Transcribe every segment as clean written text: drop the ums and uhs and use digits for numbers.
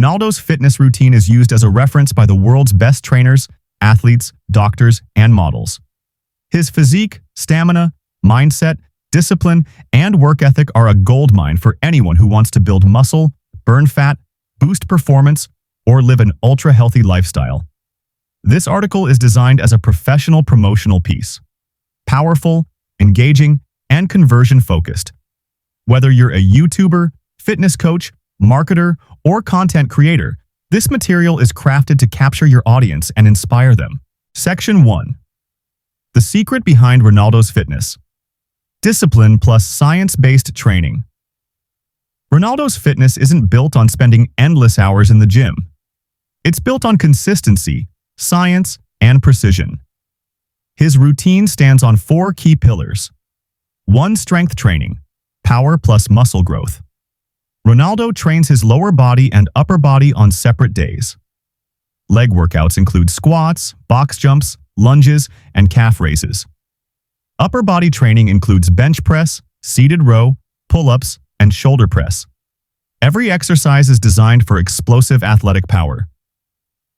Ronaldo's fitness routine is used as a reference by the world's best trainers, athletes, doctors, and models. His physique, stamina, mindset, discipline, and work ethic are a goldmine for anyone who wants to build muscle, burn fat, boost performance, or live an ultra-healthy lifestyle. This article is designed as a professional promotional piece. Powerful, engaging, and conversion-focused. Whether you're a YouTuber, fitness coach, marketer, or content creator, this material is crafted to capture your audience and inspire them. Section 1. The secret behind Ronaldo's fitness. Discipline plus science-based training. Ronaldo's fitness isn't built on spending endless hours in the gym. It's built on consistency, science, and precision. His routine stands on 4 key pillars. 1. Strength training, power plus muscle growth. Ronaldo trains his lower body and upper body on separate days. Leg workouts include squats, box jumps, lunges, and calf raises. Upper body training includes bench press, seated row, pull-ups, and shoulder press. Every exercise is designed for explosive athletic power.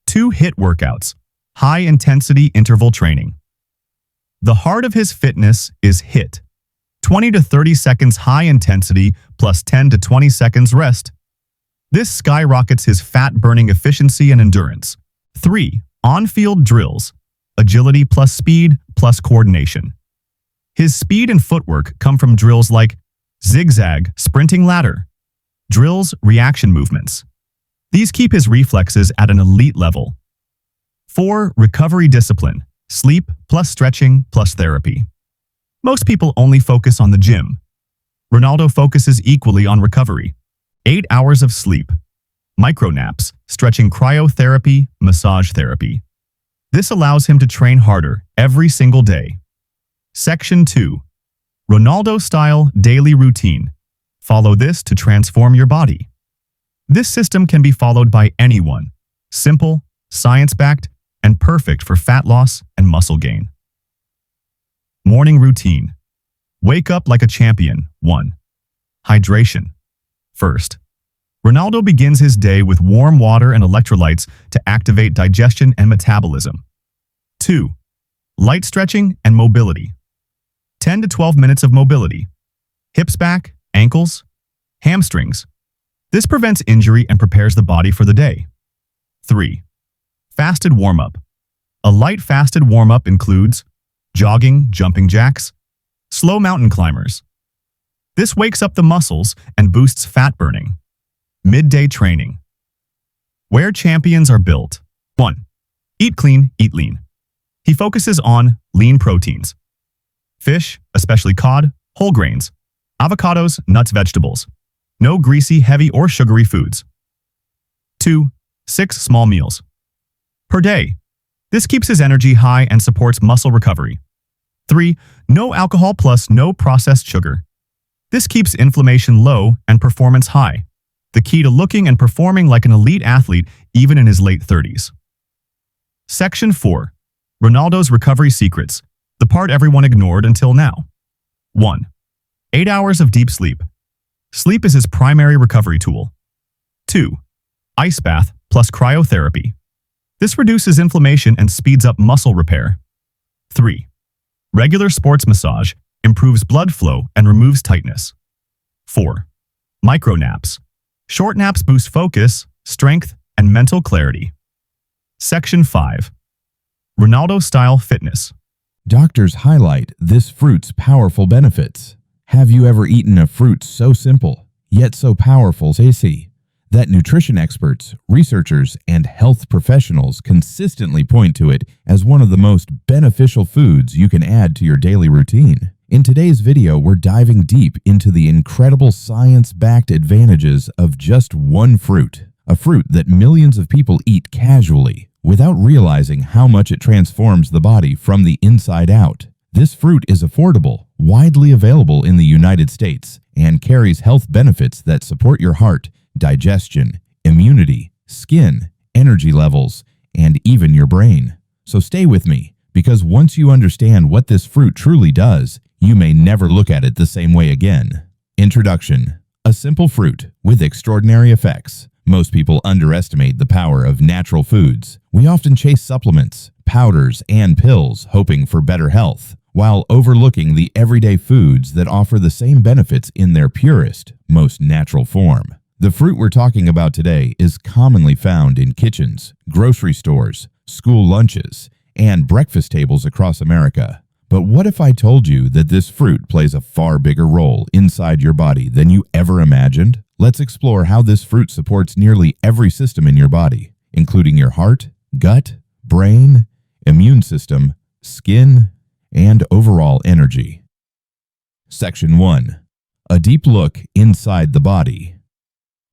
2. HIIT workouts, high-intensity interval training. The heart of his fitness is HIIT, 20 to 30 seconds high intensity plus 10 to 20 seconds rest. This skyrockets his fat-burning efficiency and endurance. 3. On-field drills, agility plus speed plus coordination. His speed and footwork come from drills like zigzag, sprinting ladder, drills, reaction movements. These keep his reflexes at an elite level. 4. Recovery discipline, sleep plus stretching plus therapy. Most people only focus on the gym. Ronaldo focuses equally on recovery. 8 hours of sleep, micro naps, stretching, cryotherapy, massage therapy. This allows him to train harder every single day. Section 2. Ronaldo-style daily routine. Follow this to transform your body. This system can be followed by anyone. Simple, science-backed, and perfect for fat loss and muscle gain. Morning routine. Wake up like a champion. 1. Hydration. First, Ronaldo begins his day with warm water and electrolytes to activate digestion and metabolism. 2. Light stretching and mobility. 10 to 12 minutes of mobility. Hips back, ankles, hamstrings. This prevents injury and prepares the body for the day. 3. Fasted warm-up. A light fasted warm-up includes jogging, jumping jacks, slow mountain climbers. This wakes up the muscles and boosts fat burning. Midday training. Where champions are built. 1. Eat clean, eat lean. He focuses on lean proteins. Fish, especially cod, whole grains, avocados, nuts, vegetables. No greasy, heavy, or sugary foods. 2. 6 small meals per day. This keeps his energy high and supports muscle recovery. 3. No alcohol plus no processed sugar. This keeps inflammation low and performance high. The key to looking and performing like an elite athlete even in his late 30s. Section 4. Ronaldo's recovery secrets, the part everyone ignored until now. 1. 8 hours of deep sleep. Sleep is his primary recovery tool. 2. Ice bath plus cryotherapy. This reduces inflammation and speeds up muscle repair. 3. Regular sports massage improves blood flow and removes tightness. 4. Micro naps. Short naps boost focus, strength, and mental clarity. Section 5. Ronaldo-style fitness. Doctors highlight this fruit's powerful benefits. Have you ever eaten a fruit so simple, yet so powerful, that nutrition experts, researchers, and health professionals consistently point to it as one of the most beneficial foods you can add to your daily routine? In today's video, we're diving deep into the incredible science-backed advantages of just one fruit, a fruit that millions of people eat casually without realizing how much it transforms the body from the inside out. This fruit is affordable, widely available in the United States, and carries health benefits that support your heart, digestion, immunity, skin, energy levels, and even your brain. So stay with me, because once you understand what this fruit truly does, you may never look at it the same way again. Introduction. A simple fruit with extraordinary effects. Most people underestimate the power of natural foods. We often chase supplements, powders, and pills, hoping for better health, while overlooking the everyday foods that offer the same benefits in their purest, most natural form. The fruit we're talking about today is commonly found in kitchens, grocery stores, school lunches, and breakfast tables across America. But what if I told you that this fruit plays a far bigger role inside your body than you ever imagined? Let's explore how this fruit supports nearly every system in your body, including your heart, gut, brain, immune system, skin, and overall energy. Section 1. A deep look inside the body.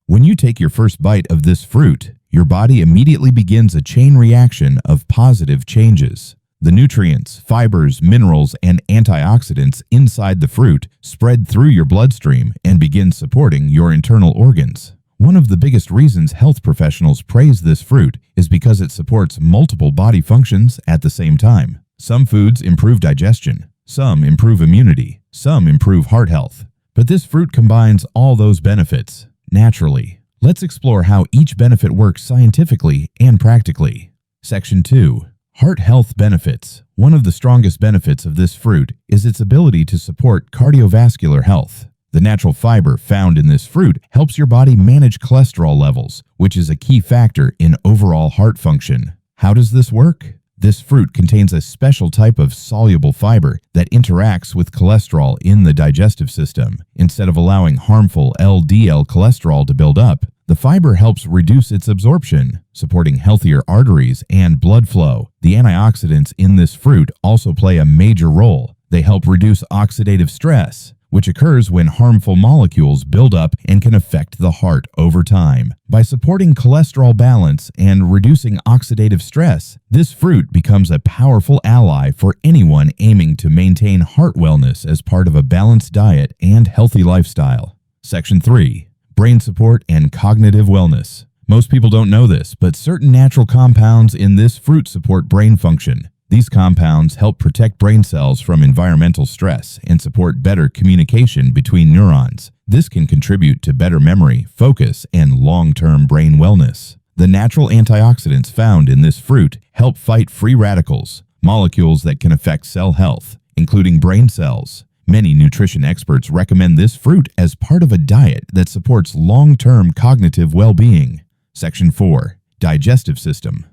When you take your first bite of this fruit, your body immediately begins a chain reaction of positive changes. The nutrients, fibers, minerals, and antioxidants inside the fruit spread through your bloodstream and begin supporting your internal organs. One of the biggest reasons health professionals praise this fruit is because it supports multiple body functions at the same time. Some foods improve digestion, some improve immunity, some improve heart health. But this fruit combines all those benefits naturally. Let's explore how each benefit works scientifically and practically. Section 2. Heart health benefits. One of the strongest benefits of this fruit is its ability to support cardiovascular health. The natural fiber found in this fruit helps your body manage cholesterol levels, which is a key factor in overall heart function. How does this work? This fruit contains a special type of soluble fiber that interacts with cholesterol in the digestive system. Instead of allowing harmful LDL cholesterol to build up, the fiber helps reduce its absorption, supporting healthier arteries and blood flow. The antioxidants in this fruit also play a major role. They help reduce oxidative stress, which occurs when harmful molecules build up and can affect the heart over time. By supporting cholesterol balance and reducing oxidative stress, this fruit becomes a powerful ally for anyone aiming to maintain heart wellness as part of a balanced diet and healthy lifestyle. Section 3. Brain support and cognitive wellness. Most people don't know this, but certain natural compounds in this fruit support brain function. These compounds help protect brain cells from environmental stress and support better communication between neurons. This can contribute to better memory, focus, and long-term brain wellness. The natural antioxidants found in this fruit help fight free radicals, molecules that can affect cell health, including brain cells. Many nutrition experts recommend this fruit as part of a diet that supports long-term cognitive well-being. Section 4. Digestive system.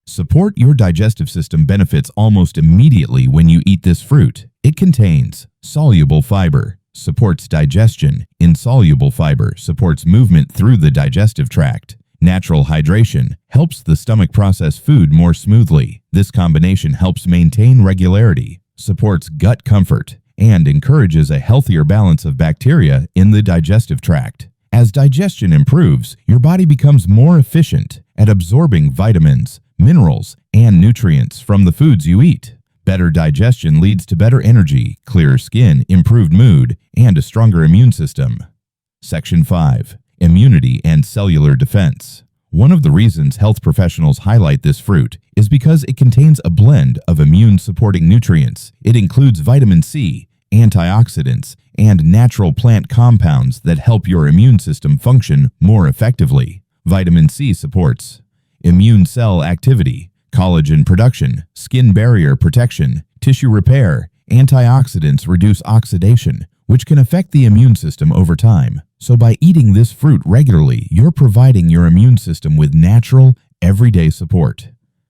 Support your digestive system benefits almost immediately when you eat this fruit. It contains soluble fiber, supports digestion. Insoluble fiber supports movement through the digestive tract. Natural hydration helps the stomach process food more smoothly. This combination helps maintain regularity, supports gut comfort, and encourages a healthier balance of bacteria in the digestive tract. As digestion improves, your body becomes more efficient at absorbing vitamins, minerals, and nutrients from the foods you eat. Better digestion leads to better energy, clearer skin, improved mood, and a stronger immune system. Section 5. Immunity and cellular defense. One of the reasons health professionals highlight this fruit is because it contains a blend of immune-supporting nutrients. It includes vitamin C, antioxidants, and natural plant compounds that help your immune system function more effectively. Vitamin C supports immune cell activity, collagen production, skin barrier protection, tissue repair. Antioxidants reduce oxidation, which can affect the immune system over time. So by eating this fruit regularly, you're providing your immune system with natural, everyday support.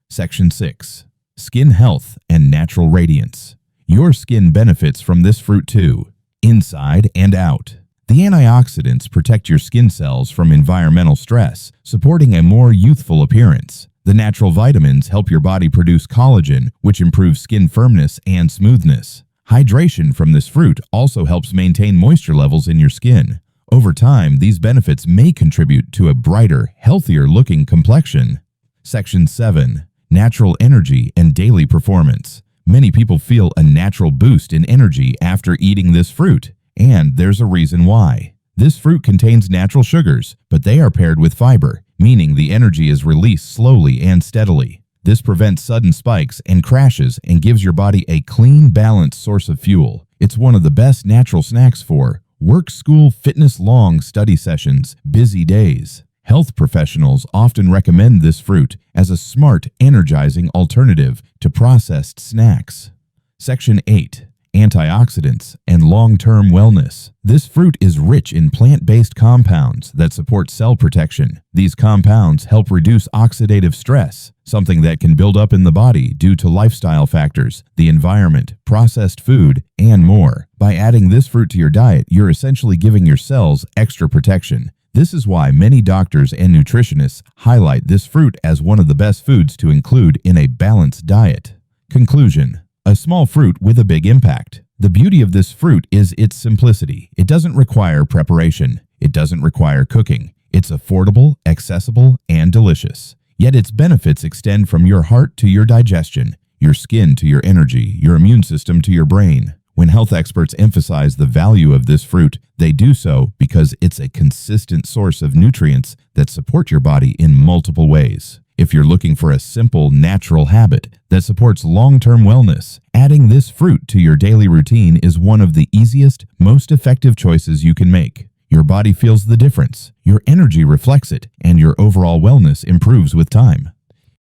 Section 6. Skin health and natural radiance. Your skin benefits from this fruit too, inside and out. The antioxidants protect your skin cells from environmental stress, supporting a more youthful appearance. The natural vitamins help your body produce collagen, which improves skin firmness and smoothness. Hydration from this fruit also helps maintain moisture levels in your skin. Over time, these benefits may contribute to a brighter, healthier-looking complexion. Section 7. Natural energy and daily performance. Many people feel a natural boost in energy after eating this fruit, and there's a reason why. This fruit contains natural sugars, but they are paired with fiber, meaning the energy is released slowly and steadily. This prevents sudden spikes and crashes and gives your body a clean, balanced source of fuel. It's one of the best natural snacks for work, school, fitness, long study sessions, busy days. Health professionals often recommend this fruit as a smart, energizing alternative to processed snacks. Section 8. Antioxidants and long-term wellness. This fruit is rich in plant-based compounds that support cell protection. These compounds help reduce oxidative stress, something that can build up in the body due to lifestyle factors, the environment, processed food, and more. By adding this fruit to your diet, you're essentially giving your cells extra protection. This is why many doctors and nutritionists highlight this fruit as one of the best foods to include in a balanced diet. Conclusion: a small fruit with a big impact. The beauty of this fruit is its simplicity. It doesn't require preparation. It doesn't require cooking. It's affordable, accessible, and delicious. Yet its benefits extend from your heart to your digestion, your skin to your energy, your immune system to your brain. When health experts emphasize the value of this fruit, they do so because it's a consistent source of nutrients that support your body in multiple ways. If you're looking for a simple, natural habit that supports long-term wellness, adding this fruit to your daily routine is one of the easiest, most effective choices you can make. Your body feels the difference, your energy reflects it, and your overall wellness improves with time.